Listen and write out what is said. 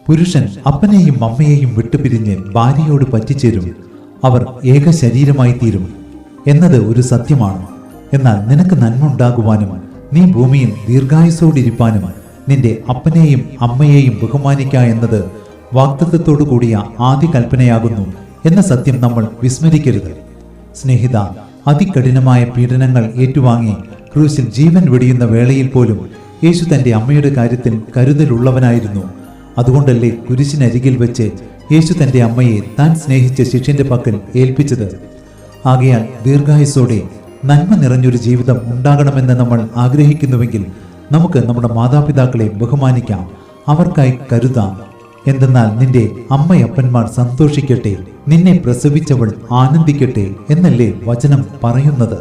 പുരുഷൻ അപ്പനെയും അമ്മയെയും വിട്ടുപിരിഞ്ഞ് ഭാര്യയോട് പറ്റിച്ചേരും, അവർ ഏക ശരീരമായി തീരും എന്നത് ഒരു സത്യമാണ്. എന്നാൽ നിനക്ക് നന്മ ഉണ്ടാകുവാനും നീ ഭൂമിയിൽ ദീർഘായുസ്സോടിരിപ്പാനും നിന്റെ അപ്പനെയും അമ്മയെയും ബഹുമാനിക്ക എന്നത് വാഗ്ദത്തത്തോടു കൂടിയ ആദ്യ കൽപ്പനയാകുന്നു എന്ന സത്യം നമ്മൾ വിസ്മരിക്കരുത്. സ്നേഹിത, അതികഠിനമായ പീഡനങ്ങൾ ഏറ്റുവാങ്ങി ക്രൂശിൽ ജീവൻ വെടിയുന്ന വേളയിൽ പോലും യേശു തന്റെ അമ്മയുടെ കാര്യത്തിൽ കരുതലുള്ളവനായിരുന്നു. അതുകൊണ്ടല്ലേ കുരിശിനരികിൽ വെച്ച് യേശു തന്റെ അമ്മയെ താൻ സ്നേഹിച്ച ശിഷ്യന്റെ പക്കൽ ഏൽപ്പിച്ചത്. ആകയാൽ ദീർഘായുസ്സോടെ നന്മ നിറഞ്ഞൊരു ജീവിതം ഉണ്ടാകണമെന്ന് നമ്മൾ ആഗ്രഹിക്കുന്നുവെങ്കിൽ നമുക്ക് നമ്മുടെ മാതാപിതാക്കളെ ബഹുമാനിക്കാം, അവർക്കായി കരുതാം. എന്തെന്നാൽ നിന്റെ അമ്മയപ്പന്മാർ സന്തോഷിക്കട്ടെ, നിന്നെ പ്രസവിച്ചവൾ ആനന്ദിക്കട്ടെ എന്നല്ലേ വചനം പറയുന്നത്.